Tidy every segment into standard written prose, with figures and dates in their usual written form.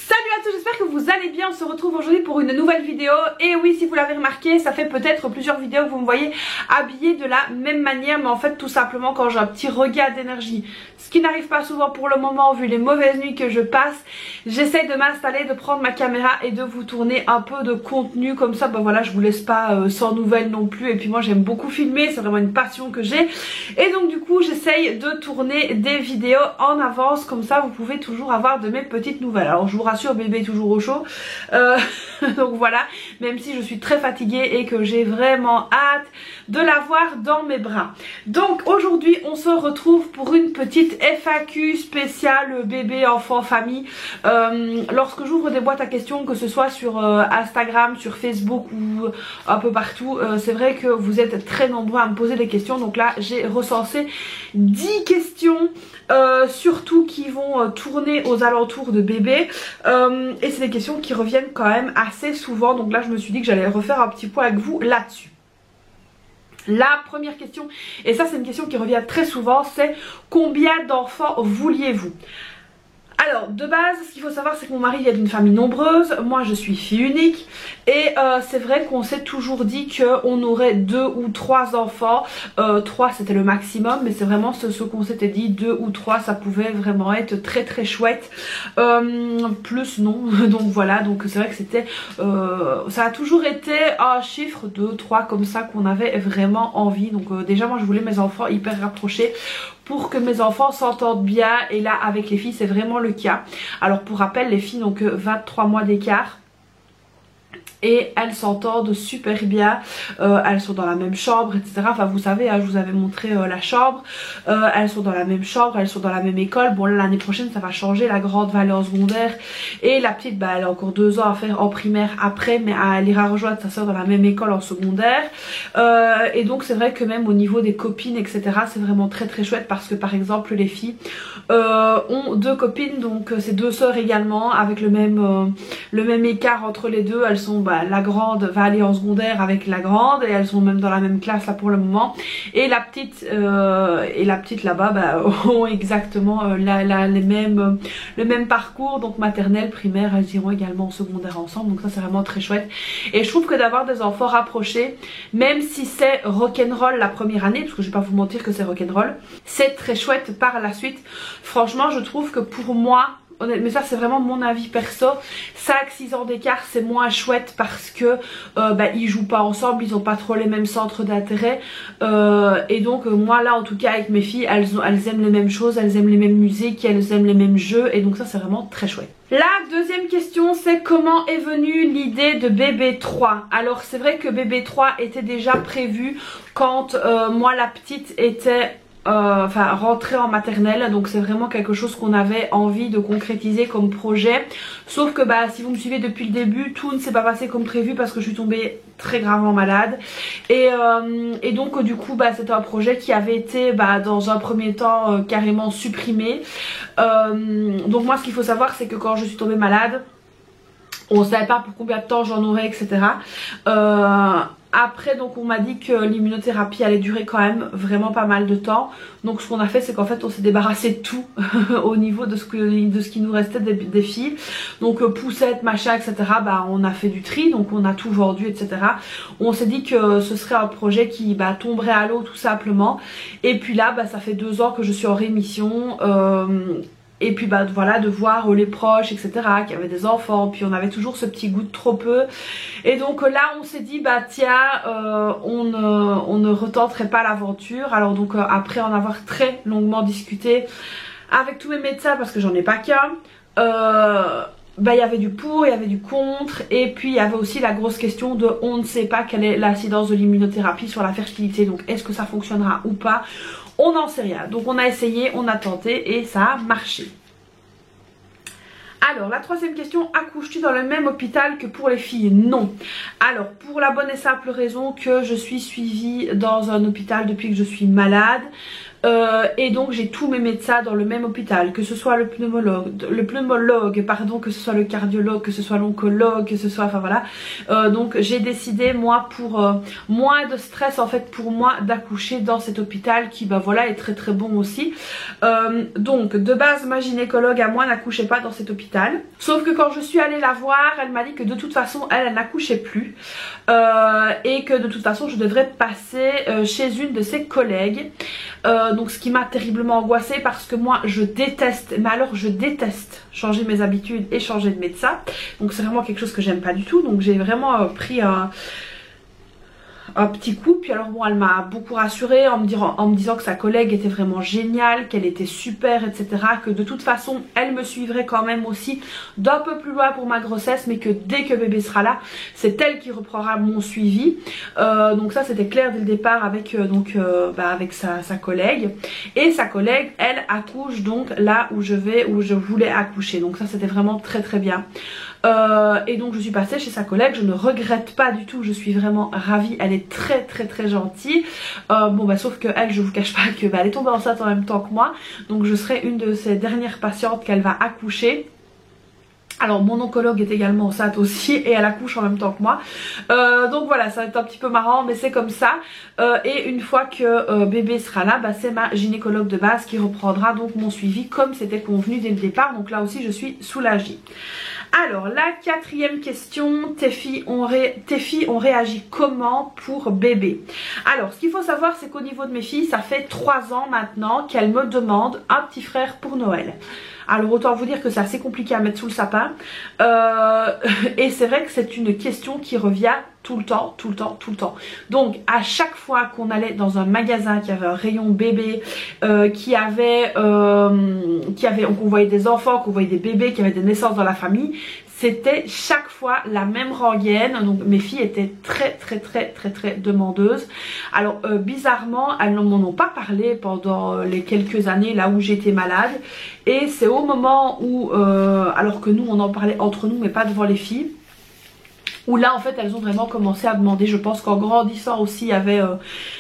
Salut à tous, j'espère que vous allez bien. On se retrouve aujourd'hui pour une nouvelle vidéo. Et oui, si vous l'avez remarqué, ça fait peut-être plusieurs vidéos que vous me voyez habillée de la même manière, mais en fait tout simplement quand j'ai un petit regain d'énergie, ce qui n'arrive pas souvent pour le moment vu les mauvaises nuits que je passe, j'essaye de m'installer, de prendre ma caméra et de vous tourner un peu de contenu comme ça. Ben voilà, je vous laisse pas sans nouvelles non plus. Et puis moi j'aime beaucoup filmer, c'est vraiment une passion que j'ai. Et donc du coup j'essaye de tourner des vidéos en avance, comme ça vous pouvez toujours avoir de mes petites nouvelles. Alors je vous rassure, bébé est toujours au chaud, donc voilà, même si je suis très fatiguée et que j'ai vraiment hâte de l'avoir dans mes bras. Donc aujourd'hui on se retrouve pour une petite FAQ spéciale bébé, enfant, famille. Lorsque j'ouvre des boîtes à questions, que ce soit sur Instagram, sur Facebook ou un peu partout, c'est vrai que vous êtes très nombreux à me poser des questions. Donc là j'ai recensé 10 questions, surtout qui vont tourner aux alentours de bébé, et c'est des questions qui reviennent quand même assez souvent. Donc là je me suis dit que j'allais refaire un petit point avec vous là-dessus. La première question, et ça c'est une question qui revient très souvent, c'est combien d'enfants vouliez-vous? Alors de base, ce qu'il faut savoir, c'est que mon mari vient d'une famille nombreuse, moi je suis fille unique, et c'est vrai qu'on s'est toujours dit qu'on aurait 2 ou 3 enfants. 3 c'était le maximum, mais c'est vraiment ce qu'on s'était dit, 2 ou 3 ça pouvait vraiment être très très chouette. Plus non, donc voilà, donc c'est vrai que c'était ça a toujours été un chiffre 2, 3 comme ça qu'on avait vraiment envie. Donc déjà moi je voulais mes enfants hyper rapprochés pour que mes enfants s'entendent bien, et là avec les filles c'est vraiment le cas. Alors pour rappel, les filles n'ont que 23 mois d'écart et elles s'entendent super bien, elles sont dans la même chambre, etc. Enfin vous savez, hein, je vous avais montré la chambre, elles sont dans la même chambre, elles sont dans la même école. Bon l'année prochaine ça va changer, la grande va aller en secondaire et la petite bah elle a encore 2 ans à faire en primaire après, mais elle ira rejoindre sa soeur dans la même école en secondaire. Et donc c'est vrai que même au niveau des copines, etc., c'est vraiment très très chouette, parce que par exemple les filles ont 2 copines, donc c'est 2 sœurs également avec le même écart entre les deux. Elles sont la grande va aller en secondaire avec la grande et elles sont même dans la même classe là pour le moment, et la petite là-bas ont exactement le même parcours, donc maternelle, primaire, elles iront également en secondaire ensemble. Donc ça c'est vraiment très chouette, et je trouve que d'avoir des enfants rapprochés, même si c'est rock'n'roll la première année, parce que je vais pas vous mentir que c'est rock'n'roll, c'est très chouette par la suite. Franchement je trouve que pour moi, mais ça c'est vraiment mon avis perso, 5-6 ans d'écart c'est moins chouette, parce que ils jouent pas ensemble, ils ont pas trop les mêmes centres d'intérêt, et donc moi là en tout cas avec mes filles, elles aiment les mêmes choses, elles aiment les mêmes musiques, elles aiment les mêmes jeux, et donc ça c'est vraiment très chouette. La deuxième question, c'est comment est venue l'idée de bébé 3? Alors c'est vrai que bébé 3 était déjà prévu quand moi la petite était rentrée en maternelle, donc c'est vraiment quelque chose qu'on avait envie de concrétiser comme projet. Sauf que si vous me suivez depuis le début, tout ne s'est pas passé comme prévu parce que je suis tombée très gravement malade, et donc du coup c'était un projet qui avait été dans un premier temps carrément supprimé. Donc moi ce qu'il faut savoir, c'est que quand je suis tombée malade, on ne savait pas pour combien de temps j'en aurais, etc. Après donc on m'a dit que l'immunothérapie allait durer quand même vraiment pas mal de temps. Donc ce qu'on a fait, c'est qu'en fait on s'est débarrassé de tout au niveau de ce qui nous restait des filles. Donc poussettes, machin, etc. On a fait du tri, donc on a tout vendu, etc. On s'est dit que ce serait un projet qui tomberait à l'eau tout simplement. Et puis là ça fait 2 ans que je suis en rémission. Et puis voilà, de voir les proches, etc., qui avaient des enfants, puis on avait toujours ce petit goût de trop peu. Et donc là on s'est dit tiens, on ne retenterait pas l'aventure. Alors donc après en avoir très longuement discuté avec tous mes médecins, parce que j'en ai pas qu'un, il y avait du pour, il y avait du contre, et puis il y avait aussi la grosse question de on ne sait pas quelle est l'incidence de l'immunothérapie sur la fertilité, donc est-ce que ça fonctionnera ou pas, on n'en sait rien. Donc on a essayé, on a tenté et ça a marché. Alors la troisième question, accouches-tu dans le même hôpital que pour les filles? Non. Alors pour la bonne et simple raison que je suis suivie dans un hôpital depuis que je suis malade. Et donc j'ai tous mes médecins dans le même hôpital, que ce soit le pneumologue, pardon, que ce soit le cardiologue, que ce soit l'oncologue, que ce soit, enfin voilà. Donc j'ai décidé moi pour moins de stress en fait pour moi d'accoucher dans cet hôpital qui bah voilà est très très bon aussi. Donc de base ma gynécologue à moi n'accouchait pas dans cet hôpital, sauf que quand je suis allée la voir elle m'a dit que de toute façon elle n'accouchait plus et que de toute façon je devrais passer chez une de ses collègues. Donc ce qui m'a terriblement angoissée parce que moi je déteste, mais alors je déteste changer mes habitudes et changer de médecin. Donc c'est vraiment quelque chose que j'aime pas du tout. Donc j'ai vraiment pris un petit coup, puis alors bon elle m'a beaucoup rassurée en me disant que sa collègue était vraiment géniale, qu'elle était super, etc, que de toute façon elle me suivrait quand même aussi d'un peu plus loin pour ma grossesse, mais que dès que bébé sera là c'est elle qui reprendra mon suivi. Donc ça c'était clair dès le départ avec avec sa collègue, et sa collègue elle accouche donc là où je voulais accoucher, donc ça c'était vraiment très très bien. Et donc je suis passée chez sa collègue, je ne regrette pas du tout, je suis vraiment ravie, elle est très très très gentille. Bon bah sauf que elle, je vous cache pas que bah, elle est tombée enceinte en même temps que moi, donc je serai une de ses dernières patientes qu'elle va accoucher. Alors mon oncologue est également enceinte aussi et elle accouche en même temps que moi, donc voilà, ça va être un petit peu marrant mais c'est comme ça. Et une fois que bébé sera là, bah, c'est ma gynécologue de base qui reprendra donc mon suivi comme c'était convenu dès le départ, donc là aussi je suis soulagée. Alors la quatrième question, tes filles ont réagi comment pour bébé? Alors ce qu'il faut savoir c'est qu'au niveau de mes filles, ça fait 3 ans maintenant qu'elles me demandent un petit frère pour Noël. Alors autant vous dire que c'est assez compliqué à mettre sous le sapin, et c'est vrai que c'est une question qui revient tout le temps. Donc à chaque fois qu'on allait dans un magasin qui avait un rayon bébé, qu'on voyait des enfants, qu'on voyait des bébés, qui avaient des naissances dans la famille, c'était chaque fois la même rengaine. Donc mes filles étaient très demandeuses. Alors bizarrement elles ne m'en ont pas parlé pendant les quelques années là où j'étais malade, et c'est au moment où alors que nous on en parlait entre nous mais pas devant les filles, où là en fait elles ont vraiment commencé à demander. Je pense qu'en grandissant aussi il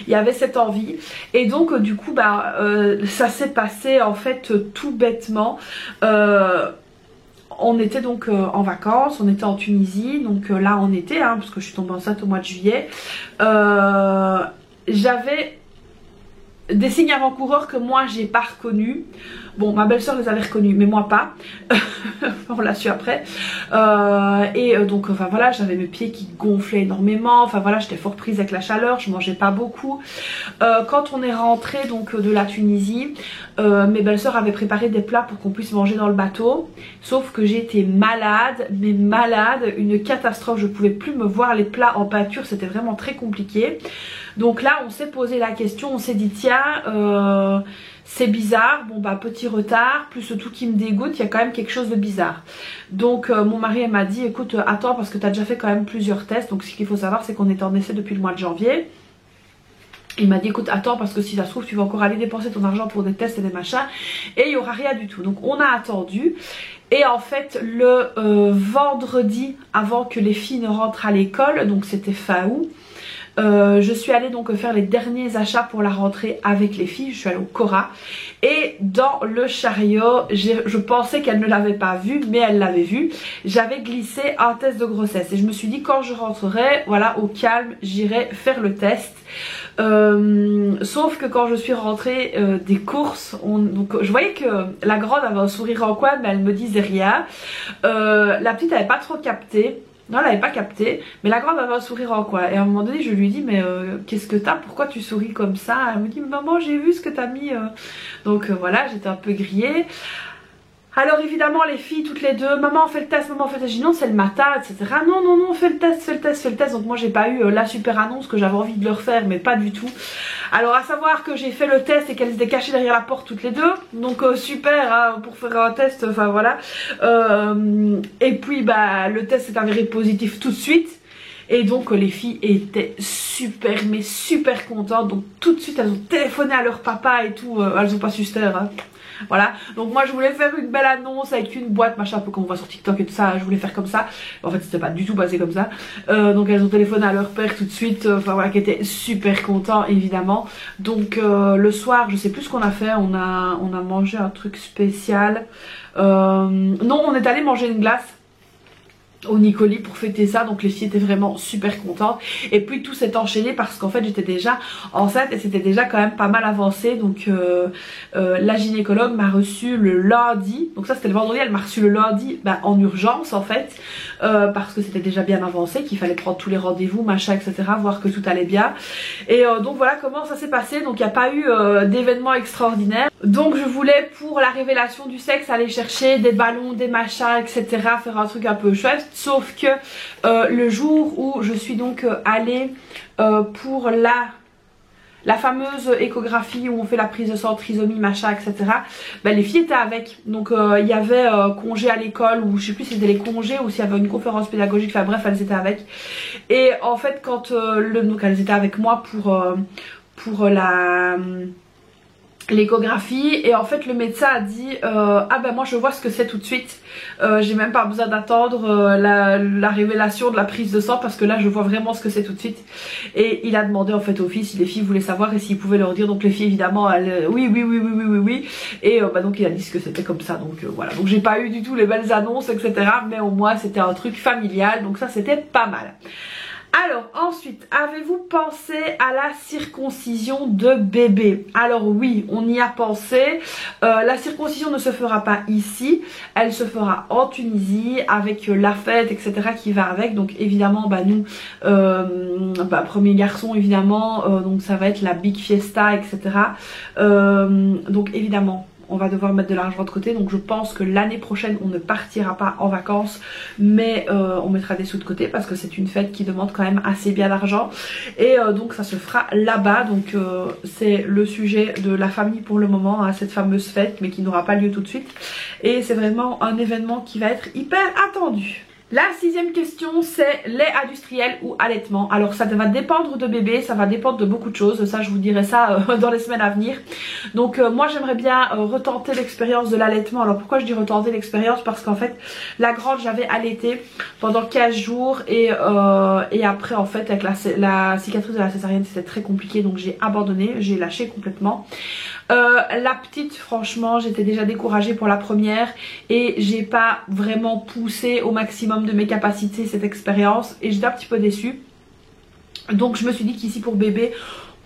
y avait cette envie, et donc du coup bah ça s'est passé en fait tout bêtement. On était donc en vacances, on était en Tunisie, donc là on était, parce que je suis tombée enceinte au mois de juillet. J'avais des signes avant-coureurs que moi j'ai pas reconnus. Bon, ma belle-sœur les avait reconnus, mais moi pas. On l'a su après. Donc, enfin voilà, j'avais mes pieds qui gonflaient énormément. Enfin voilà, j'étais fort prise avec la chaleur, je mangeais pas beaucoup. Quand on est rentré donc de la Tunisie, mes belles-sœurs avaient préparé des plats pour qu'on puisse manger dans le bateau. Sauf que j'étais malade, mais malade, une catastrophe. Je pouvais plus me voir les plats en pâture, c'était vraiment très compliqué. Donc là, on s'est posé la question, on s'est dit tiens. C'est bizarre, bon bah petit retard, plus tout qui me dégoûte, il y a quand même quelque chose de bizarre. Donc mon mari m'a dit écoute attends parce que tu as déjà fait quand même plusieurs tests. Donc ce qu'il faut savoir c'est qu'on est en essai depuis le mois de janvier. Il m'a dit écoute attends parce que si ça se trouve tu vas encore aller dépenser ton argent pour des tests et des machins et il n'y aura rien du tout. Donc on a attendu, et en fait le vendredi avant que les filles ne rentrent à l'école, donc c'était fin août, je suis allée donc faire les derniers achats pour la rentrée avec les filles. Je suis allée au Cora, et dans le chariot, je pensais qu'elle ne l'avait pas vu, mais elle l'avait vu. J'avais glissé un test de grossesse et je me suis dit quand je rentrerai, voilà, au calme, j'irai faire le test. Sauf que quand je suis rentrée des courses, donc je voyais que la grande avait un sourire en coin, mais elle me disait rien. La petite n'avait pas trop capté. Non, elle n'avait pas capté, mais la grande avait un sourire en coin. Et à un moment donné, je lui dis mais qu'est-ce que t'as? Pourquoi tu souris comme ça? Elle me dit maman, j'ai vu ce que t'as mis. Donc voilà, j'étais un peu grillée. Alors évidemment les filles toutes les deux, maman on fait le test, maman on fait le test, j'ai dit non c'est le matin, etc. Non non non, fais le test. Donc moi j'ai pas eu la super annonce que j'avais envie de leur faire, mais pas du tout. Alors à savoir que j'ai fait le test et qu'elles étaient cachées derrière la porte toutes les deux. Donc super hein, pour faire un test, enfin voilà. Et puis bah le test s'est avéré positif tout de suite. Et donc les filles étaient super mais super contentes. Donc tout de suite elles ont téléphoné à leur papa et tout. Elles ont pas su se taire hein. Voilà, donc moi je voulais faire une belle annonce avec une boîte machin, un peu comme on voit sur TikTok et tout ça. Je voulais faire comme ça, en fait c'était pas du tout passé comme ça. Donc elles ont téléphoné à leur père tout de suite, enfin voilà, qui était super content évidemment. Donc le soir je sais plus ce qu'on a fait, on a mangé un truc spécial. Non, on est allé manger une glace au Nicoli pour fêter ça, donc les filles étaient vraiment super contentes. Et puis tout s'est enchaîné parce qu'en fait j'étais déjà enceinte et c'était déjà quand même pas mal avancé. Donc la gynécologue m'a reçu le lundi, donc ça c'était le vendredi, elle m'a reçu le lundi en urgence en fait, parce que c'était déjà bien avancé, qu'il fallait prendre tous les rendez-vous machin etc, voir que tout allait bien. Et donc voilà comment ça s'est passé. Donc il n'y a pas eu d'événement extraordinaire. Donc je voulais pour la révélation du sexe aller chercher des ballons, des machins etc, faire un truc un peu chouette. Sauf que le jour où je suis donc allée pour la fameuse échographie où on fait la prise de sang, trisomie, machin, etc. Les filles étaient avec. Donc il y avait congé à l'école, ou je sais plus si c'était les congés ou s'il y avait une conférence pédagogique. Enfin bref, elles étaient avec. Et en fait quand donc elles étaient avec moi pour l'échographie, et en fait le médecin a dit ah ben moi je vois ce que c'est tout de suite, j'ai même pas besoin d'attendre la révélation de la prise de sang parce que là je vois vraiment ce que c'est tout de suite. Et il a demandé en fait aux filles si les filles voulaient savoir et s'ils pouvaient leur dire. Donc les filles évidemment elles, oui. Et donc il a dit ce que c'était comme ça. Donc voilà, donc j'ai pas eu du tout les belles annonces etc, mais au moins c'était un truc familial, donc ça c'était pas mal. Alors ensuite, avez-vous pensé à la circoncision de bébé? Alors oui, on y a pensé. La circoncision ne se fera pas ici, elle se fera en Tunisie avec la fête etc qui va avec. Donc évidemment nous, premier garçon évidemment, donc ça va être la big fiesta etc. Donc évidemment on va devoir mettre de l'argent de côté, donc je pense que l'année prochaine on ne partira pas en vacances, mais on mettra des sous de côté parce que c'est une fête qui demande quand même assez bien d'argent. Et donc ça se fera là-bas, donc c'est le sujet de la famille pour le moment, hein, cette fameuse fête, mais qui n'aura pas lieu tout de suite. Et c'est vraiment un événement qui va être hyper attendu. La sixième question, c'est lait industriel ou allaitement. Alors ça va dépendre de bébé, ça va dépendre de beaucoup de choses, ça je vous dirai ça dans les semaines à venir. Donc moi j'aimerais bien retenter l'expérience de l'allaitement. Alors pourquoi je dis retenter l'expérience? Parce qu'en fait la grande j'avais allaité pendant 15 jours et après en fait avec la cicatrice de la césarienne c'était très compliqué, donc j'ai abandonné, j'ai lâché complètement. La petite franchement j'étais déjà découragée pour la première et j'ai pas vraiment poussé au maximum de mes capacités cette expérience et j'étais un petit peu déçue. Donc je me suis dit qu'ici pour bébé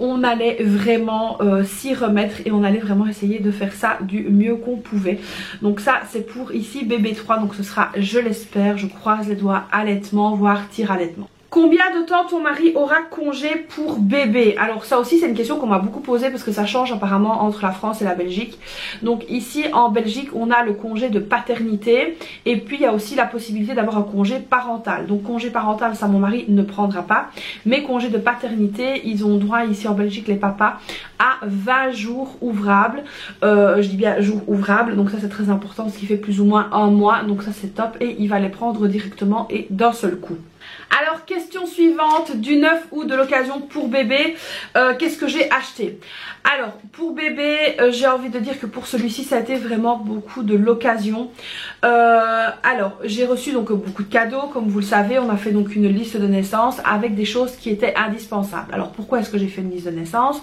on allait vraiment s'y remettre et on allait vraiment essayer de faire ça du mieux qu'on pouvait. Donc ça c'est pour ici bébé 3, donc ce sera, je l'espère, je croise les doigts, allaitement voire tir-allaitement. Combien de temps ton mari aura congé pour bébé? Alors ça aussi c'est une question qu'on m'a beaucoup posée parce que ça change apparemment entre la France et la Belgique. Donc ici en Belgique on a le congé de paternité et puis il y a aussi la possibilité d'avoir un congé parental. Donc congé parental ça mon mari ne prendra pas, mais congé de paternité ils ont droit ici en Belgique les papas à 20 jours ouvrables. Je dis bien jours ouvrables, donc ça c'est très important parce qu'il fait plus ou moins un mois, donc ça c'est top et il va les prendre directement et d'un seul coup. Alors question suivante, du neuf ou de l'occasion pour bébé, qu'est-ce que j'ai acheté? Alors pour bébé j'ai envie de dire que pour celui-ci ça a été vraiment beaucoup de l'occasion. Alors j'ai reçu donc beaucoup de cadeaux, comme vous le savez on a fait donc une liste de naissance avec des choses qui étaient indispensables. Alors pourquoi est-ce que j'ai fait une liste de naissance?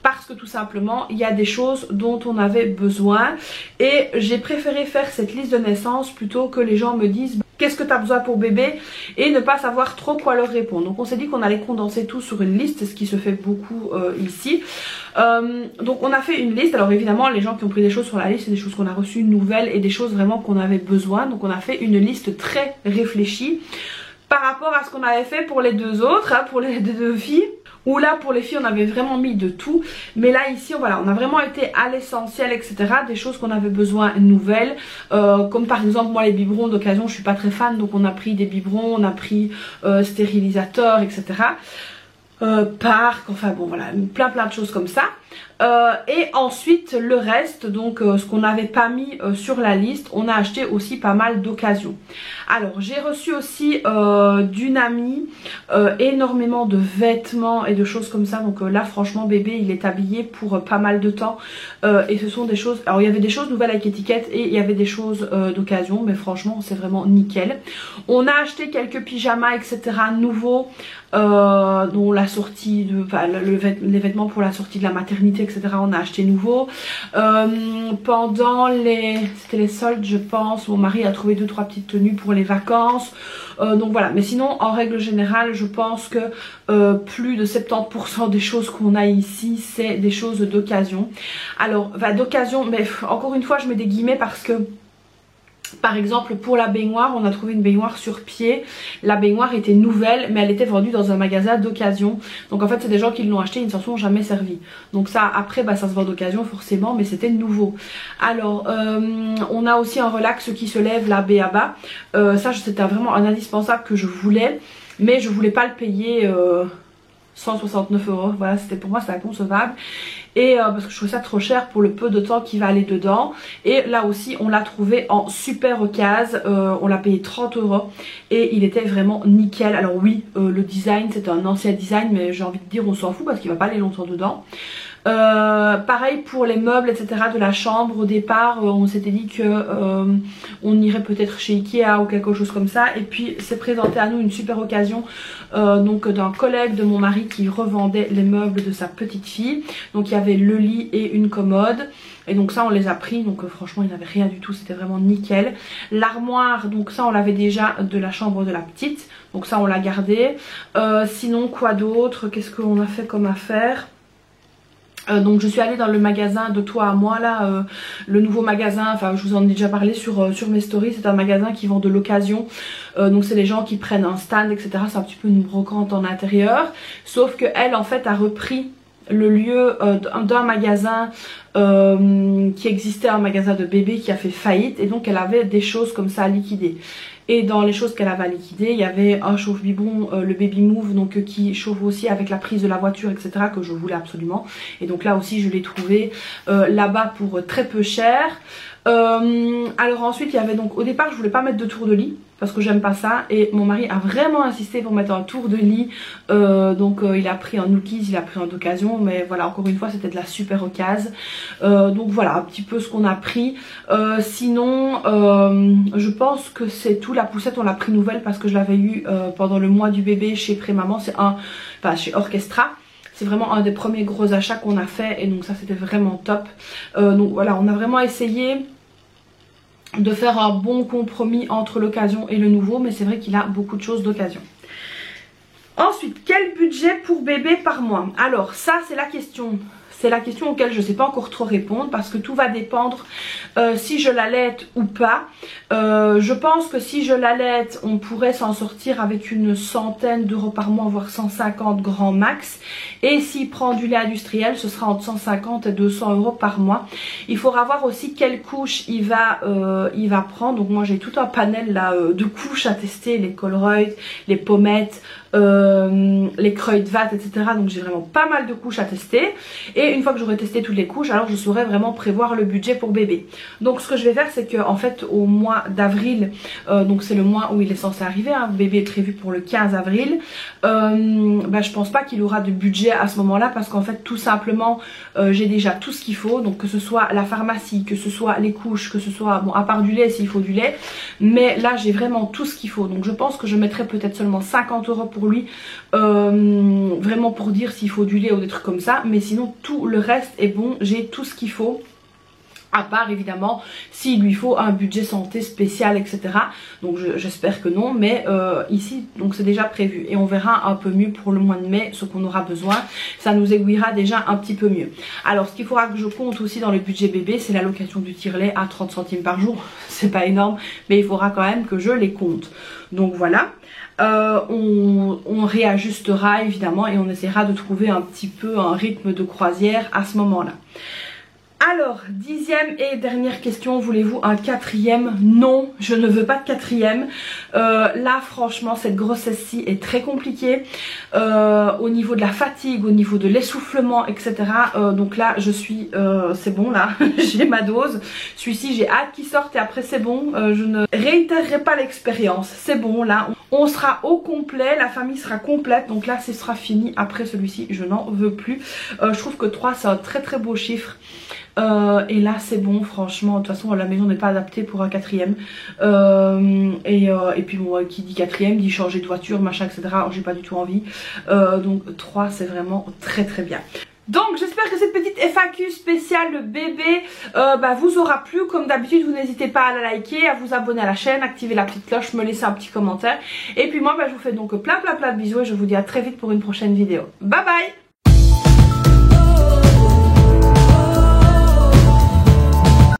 Parce que tout simplement il y a des choses dont on avait besoin et j'ai préféré faire cette liste de naissance plutôt que les gens me disent qu'est-ce que tu as besoin pour bébé et ne pas savoir trop quoi leur répondre. Donc on s'est dit qu'on allait condenser tout sur une liste, ce qui se fait beaucoup ici. Donc on a fait une liste. Alors évidemment les gens qui ont pris des choses sur la liste c'est des choses qu'on a reçues nouvelles et des choses vraiment qu'on avait besoin. Donc on a fait une liste très réfléchie par rapport à ce qu'on avait fait pour les deux autres, hein, pour les deux filles. Où là pour les filles on avait vraiment mis de tout, mais là ici voilà, on a vraiment été à l'essentiel etc, des choses qu'on avait besoin nouvelles, comme par exemple moi les biberons d'occasion je suis pas très fan, donc on a pris des biberons, on a pris stérilisateurs etc, parc, enfin bon voilà, plein de choses comme ça. Et ensuite le reste, donc ce qu'on n'avait pas mis sur la liste, on a acheté aussi pas mal d'occasions. Alors j'ai reçu aussi d'une amie énormément de vêtements et de choses comme ça. Donc là franchement bébé il est habillé pour pas mal de temps et ce sont des choses, alors il y avait des choses nouvelles avec étiquette et il y avait des choses d'occasion, mais franchement c'est vraiment nickel. On a acheté quelques pyjamas etc nouveaux, dont la sortie de, enfin, les vêtements pour la sortie de la maternité etc on a acheté nouveau. Pendant c'était les soldes je pense, mon mari a trouvé 2-3 petites tenues pour les vacances. Donc voilà, mais sinon en règle générale je pense que plus de 70% des choses qu'on a ici c'est des choses d'occasion. Alors d'occasion, mais encore une fois je mets des guillemets parce que par exemple pour la baignoire, on a trouvé une baignoire sur pied. La baignoire était nouvelle mais elle était vendue dans un magasin d'occasion. Donc en fait c'est des gens qui l'ont acheté, ils ne s'en sont jamais servis. Donc ça après ça se vend d'occasion forcément, mais c'était nouveau. Alors on a aussi un relax qui se lève, la B.A.B.A. Ça c'était vraiment un indispensable que je voulais, mais je voulais pas le payer 169 €. Voilà, c'était pour moi c'est inconcevable. Et parce que je trouvais ça trop cher pour le peu de temps qui va aller dedans. Et là aussi on l'a trouvé en super occasion, on l'a payé 30 € et il était vraiment nickel. Alors oui le design c'est un ancien design, mais j'ai envie de dire on s'en fout parce qu'il va pas aller longtemps dedans. Pareil pour les meubles etc de la chambre. Au départ on s'était dit que on irait peut-être chez Ikea ou quelque chose comme ça, et puis c'est présenté à nous une super occasion donc d'un collègue de mon mari qui revendait les meubles de sa petite fille. Donc il y avait le lit et une commode. Et donc ça on les a pris, donc franchement il n'y avait rien du tout, c'était vraiment nickel. L'armoire, donc ça on l'avait déjà de la chambre de la petite, donc ça on l'a gardé. Sinon quoi d'autre, qu'est-ce qu'on a fait comme affaire? Donc je suis allée dans le magasin de Toi à Moi là, le nouveau magasin, enfin je vous en ai déjà parlé sur mes stories. C'est un magasin qui vend de l'occasion, donc c'est les gens qui prennent un stand etc, c'est un petit peu une brocante en intérieur, sauf que elle en fait a repris le lieu d'un magasin qui existait, un magasin de bébé qui a fait faillite, et donc elle avait des choses comme ça à liquider. Et dans les choses qu'elle avait à liquider, il y avait un chauffe-biberon, le Baby Move, donc qui chauffe aussi avec la prise de la voiture, etc. que je voulais absolument. Et donc là aussi, je l'ai trouvé là-bas pour très peu cher. Alors ensuite, il y avait donc, au départ, je voulais pas mettre de tour de lit parce que j'aime pas ça. Et mon mari a vraiment insisté pour mettre un tour de lit. Donc il a pris un Nookies, il a pris un d'occasion. Mais voilà, encore une fois, c'était de la super occasion. Donc voilà, un petit peu ce qu'on a pris. Sinon, je pense que c'est tout. La poussette on l'a pris nouvelle parce que je l'avais eu pendant le mois du bébé chez Prémaman, chez Orchestra. C'est vraiment un des premiers gros achats qu'on a fait, et donc ça c'était vraiment top. Donc voilà, on a vraiment essayé de faire un bon compromis entre l'occasion et le nouveau, mais c'est vrai qu'il a beaucoup de choses d'occasion. Ensuite, quel budget pour bébé par mois? Alors ça c'est la question. C'est la question auquel je ne sais pas encore trop répondre parce que tout va dépendre si je l'allaite ou pas. Je pense que si je l'allaite, on pourrait s'en sortir avec une centaine d'euros par mois, voire 150 grand max. Et s'il prend du lait industriel, ce sera entre 150 et 200 € par mois. Il faudra voir aussi quelle couche il va prendre. Donc moi j'ai tout un panel là de couches à tester, les Colruyt, les pommettes, les Kruidvat, etc. Donc j'ai vraiment pas mal de couches à tester. Et une fois que j'aurai testé toutes les couches, alors je saurai vraiment prévoir le budget pour bébé. Donc ce que je vais faire, c'est que en fait au mois d'avril, donc c'est le mois où il est censé arriver, hein, bébé est prévu pour le 15 avril, je pense pas qu'il aura de budget à ce moment là, parce qu'en fait tout simplement j'ai déjà tout ce qu'il faut. Donc que ce soit la pharmacie, que ce soit les couches, que ce soit, bon à part du lait s'il faut du lait, mais là j'ai vraiment tout ce qu'il faut. Donc je pense que je mettrai peut-être seulement 50 € pour lui, vraiment pour dire s'il faut du lait ou des trucs comme ça, mais sinon tout le reste est bon, j'ai tout ce qu'il faut. À part évidemment s'il lui faut un budget santé spécial etc. Donc j'espère que non, mais ici donc c'est déjà prévu. Et on verra un peu mieux pour le mois de mai ce qu'on aura besoin. Ça nous aiguillera déjà un petit peu mieux. Alors ce qu'il faudra que je compte aussi dans le budget bébé, c'est l'allocation du tire-lait à 30 centimes par jour. C'est pas énorme, mais il faudra quand même que je les compte. Donc voilà. On réajustera évidemment et on essaiera de trouver un petit peu un rythme de croisière à ce moment là. Alors, 10e et dernière question, voulez-vous un 4e? Non, je ne veux pas de 4e. Là franchement cette grossesse-ci est très compliquée au niveau de la fatigue, au niveau de l'essoufflement, etc. Donc là je suis, c'est bon là, j'ai ma dose. Celui-ci j'ai hâte qu'il sorte et après c'est bon, je ne réitérerai pas l'expérience. C'est bon là, on sera au complet, la famille sera complète. Donc là ce sera fini, après celui-ci je n'en veux plus. Je trouve que 3 c'est un très très beau chiffre. Et là c'est bon franchement, de toute façon la maison n'est pas adaptée pour un 4e. Et puis bon, qui dit 4e dit changer de voiture machin etc, alors j'ai pas du tout envie. Donc 3 c'est vraiment très très bien. Donc j'espère que cette petite FAQ spéciale bébé vous aura plu. Comme d'habitude vous n'hésitez pas à la liker, à vous abonner à la chaîne, activer la petite cloche, me laisser un petit commentaire. Et puis moi je vous fais donc plein de bisous et je vous dis à très vite pour une prochaine vidéo. Bye bye.